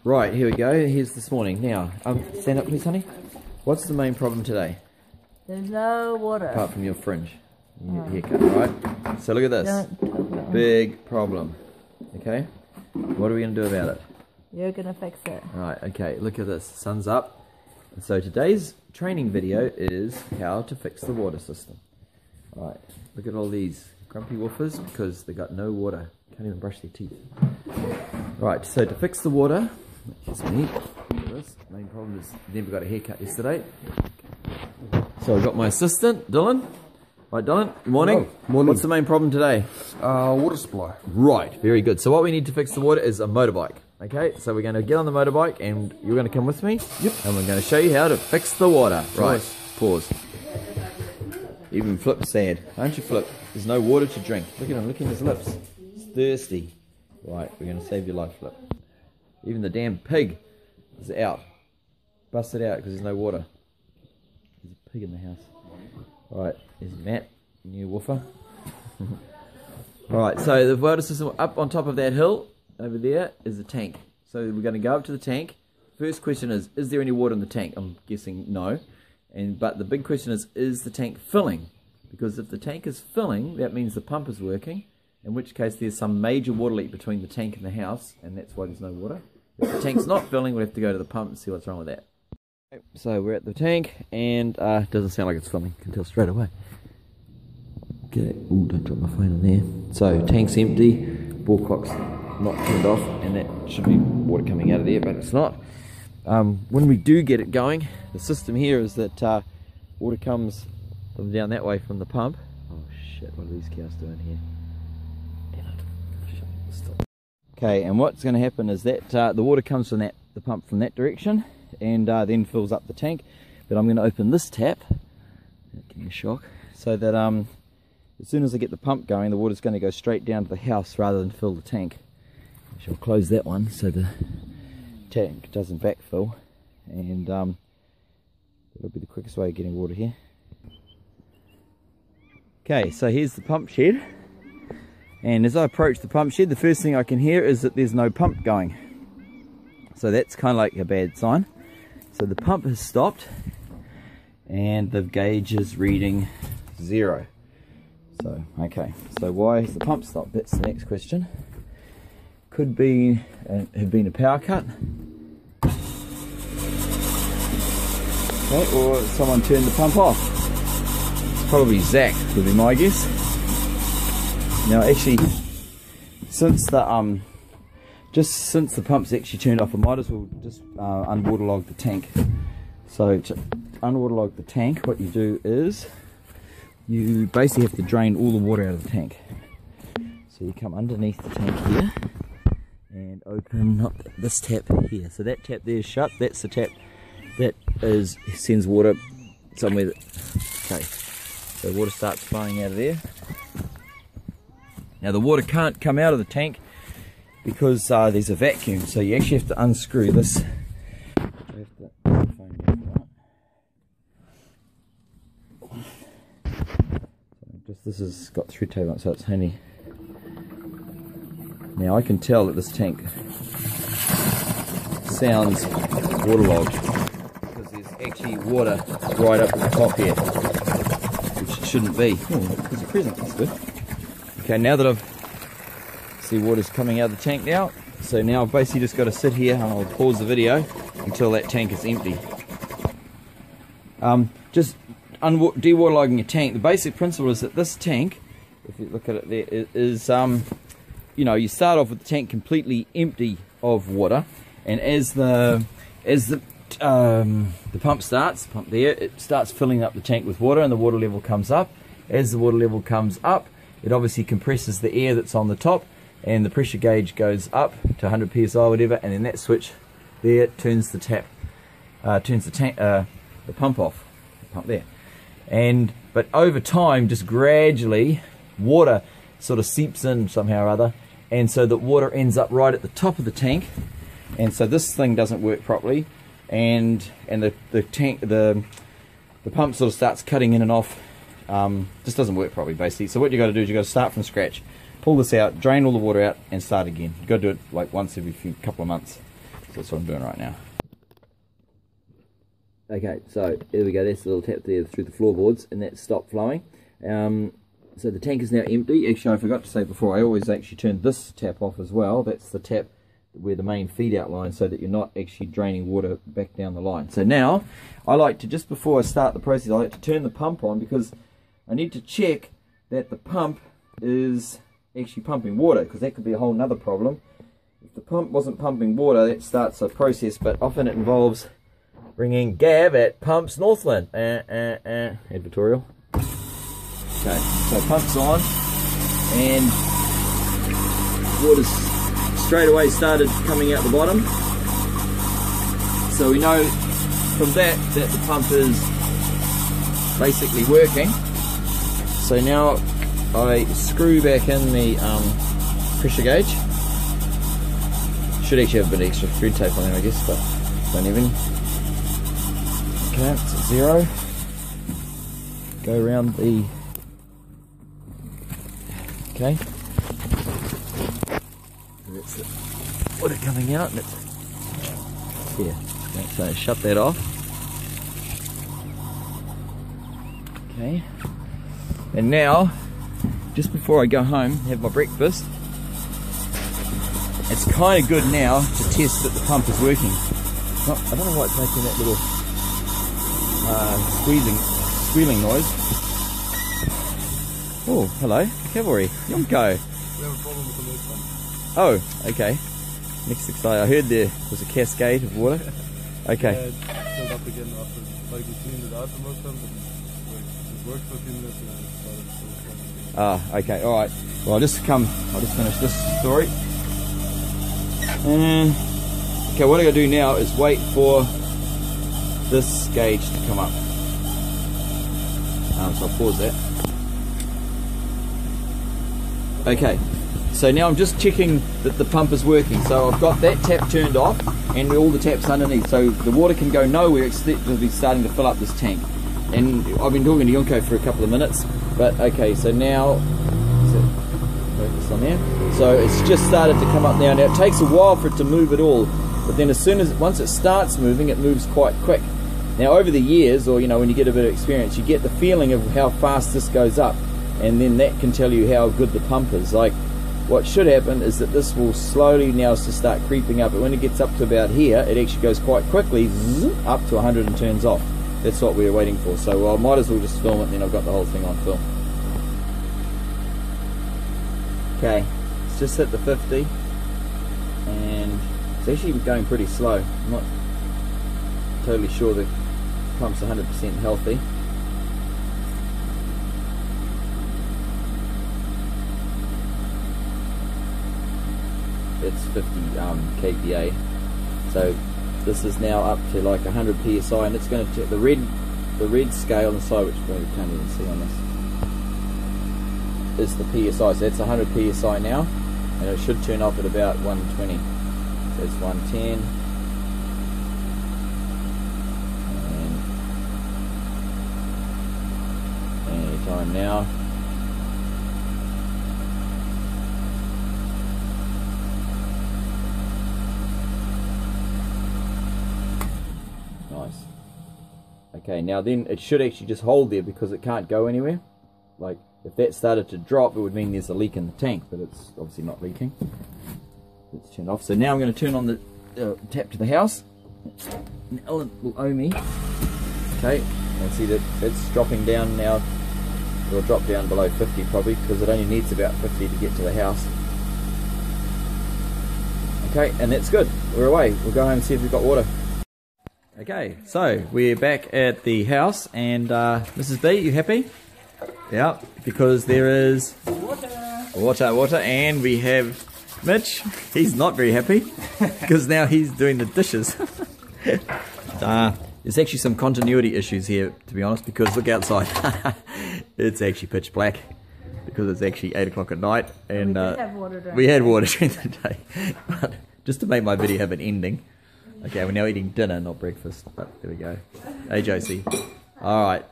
Right, here we go. Here's this morning. Now, stand up please, honey. What's the main problem today? There's no water. Apart from your fringe. Your haircut, right? So look at this. Big problem. Okay? What are we going to do about it? You're going to fix it. Right, okay. Look at this. Sun's up. And so today's training video is how to fix the water system. Alright, look at all these grumpy woofers because they got no water. Can't even brush their teeth. Right, so to fix the water, which is me. Look at this. Main problem is never got a haircut yesterday. So I've got my assistant, Dylan. Right, Dylan, good morning. Hello. Morning. What's the main problem today? Water supply. Right, very good. So what we need to fix the water is a motorbike. Okay, so we're going to get on the motorbike and you're going to come with me. Yep. And we're going to show you how to fix the water. Right, Nice. pause. Even Flip's sad. Aren't you, Flip? There's no water to drink. Look at him, look at his lips. He's thirsty. Right, we're going to save your life, Flip. Even the damn pig is out. Busted out because there's no water. There's a pig in the house. Right, there's Matt, new woofer. Alright, so the water system up on top of that hill, over there, is the tank. So we're going to go up to the tank. First question is there any water in the tank? I'm guessing no. But the big question is the tank filling? Because if the tank is filling, that means the pump is working, in which case there's some major water leak between the tank and the house, and that's why there's no water. If the tank's not filling, we'll have to go to the pump and see what's wrong with that. So we're at the tank, and it doesn't sound like it's filling. You can tell straight away. Okay, ooh, don't drop my phone in there. So, tank's empty, ball clock's not turned off, and that should be water coming out of there, but it's not. When we do get it going, the system here is that water comes from down that way from the pump. Oh shit, what are these cows doing here? Okay, and what's going to happen is that the water comes from the pump from that direction, and then fills up the tank. But I'm going to open this tap, give me a shock, so that as soon as I get the pump going, the water's going to go straight down to the house rather than fill the tank. I shall close that one so the tank doesn't backfill, and that'll be the quickest way of getting water here. Okay, so here's the pump shed, and as I approach the pump shed, the first thing I can hear is that there's no pump going. So that's kind of like a bad sign. So the pump has stopped, and the gauge is reading 0. So, okay, so why has the pump stopped? That's the next question. Could be, have been a power cut. Okay, or someone turned the pump off. It's probably Zach, would be my guess. Now actually, since the since the pump's actually turned off, I might as well just unwaterlog the tank. So to unwaterlog the tank, what you do is you basically have to drain all the water out of the tank. So you come underneath the tank here and open up this tap here. So that tap there is shut. That's the tap that sends water somewhere. Okay, so water starts flowing out of there. Now the water can't come out of the tank because there's a vacuum, so you actually have to unscrew this. This has got through tape on it, so it's handy. Now I can tell that this tank sounds waterlogged because there's actually water right up at the top here, which it shouldn't be. Oh, there's a present, that's good. Okay, now that see water's coming out of the tank now, so now I've basically just got to sit here and I'll pause the video until that tank is empty. Just dewaterlogging a tank, the basic principle is that this tank, if you look at it there, is you know, you start off with the tank completely empty of water, and as the pump starts, it starts filling up the tank with water, and the water level comes up. As the water level comes up, it obviously compresses the air that's on the top, and the pressure gauge goes up to 100 psi or whatever, and then that switch there turns the tap, the pump off, the pump there. But over time, just gradually, water sort of seeps in somehow or other, and so the water ends up right at the top of the tank, and so this thing doesn't work properly, and the pump sort of starts cutting in and off. Just doesn't work properly, basically. So what you got to do is you got to start from scratch, pull this out, drain all the water out, and start again. You got to do it like once every couple of months. that's what I'm doing right now. Okay, so there we go. That's a little tap there through the floorboards, and that stopped flowing. So the tank is now empty. Actually, I forgot to say before, I always actually turn this tap off as well. That's the tap where the main feed out line, so that you're not actually draining water back down the line. So now, I like to, just before I start the process, I like to turn the pump on, because I need to check that the pump is actually pumping water, because that could be a whole nother problem. If the pump wasn't pumping water, that starts a process, but often it involves bringing Gav at Pumps Northland. Advertorial. Okay, so pump's on, and water's straight away started coming out the bottom. So we know from that the pump is basically working. So now I screw back in the pressure gauge. Should actually have a bit of extra thread tape on there, I guess, but don't even. Okay, it's at 0. Go around the. Okay. That's the water coming out, and it's here. Okay, so shut that off. Okay. And now, just before I go home, have my breakfast. It's kind of good now to test that the pump is working. I don't know why it's making that little squealing noise. Oh, hello, cavalry, Yonko. We have a problem with the milk pump. Oh, okay. Next thing I heard there was a cascade of water. Okay. Yeah, it filled up again after, like, we cleaned it out the milk pump, and it worked for a few minutes, and then it started. Ah, okay, alright. Well, I'll just finish this story. Okay, what I gotta do now is wait for this gauge to come up. So I'll pause that. Okay, so now I'm just checking that the pump is working. So I've got that tap turned off and all the taps underneath, so the water can go nowhere except to be starting to fill up this tank. And I've been talking to Yonko for a couple of minutes, but okay, so now, focus on there. So it's just started to come up now. Now it takes a while for it to move at all, but then once it starts moving, it moves quite quick. Now over the years, or when you get a bit of experience, you get the feeling of how fast this goes up, and then that can tell you how good the pump is. Like, what should happen is that this will slowly now start creeping up, but when it gets up to about here, it actually goes quite quickly up to 100 and turns off. That's what we were waiting for. So I might as well just film it, and then I've got the whole thing on film. Okay, it's just hit the 50, and it's actually going pretty slow. I'm not totally sure the pump's 100% healthy. It's 50 kPa, so this is now up to like 100 psi, and it's going to the red scale on the side, which you can't even see on this, is the psi. So that's 100 psi now, and it should turn off at about 120. So it's 110, and any time now. Nice. Okay, now then it should actually just hold there because it can't go anywhere. Like, if that started to drop, it would mean there's a leak in the tank, but it's obviously not leaking. Let's turn it off. So now I'm going to turn on the tap to the house. And Ellen will owe me. Okay, and see that it's dropping down now. It'll drop down below 50 probably, because it only needs about 50 to get to the house. Okay, and that's good. We're away. We'll go home and see if we've got water. Okay, so we're back at the house, and Mrs. B, you happy? Yeah, because there is water, and we have Mitch. He's not very happy because now he's doing the dishes. There's actually some continuity issues here, to be honest, because look outside. It's actually pitch black because it's actually 8 o'clock at night, and we had water during the day. But just to make my video have an ending. Okay, we're now eating dinner, not breakfast, but there we go. Hey, Josie. Alright,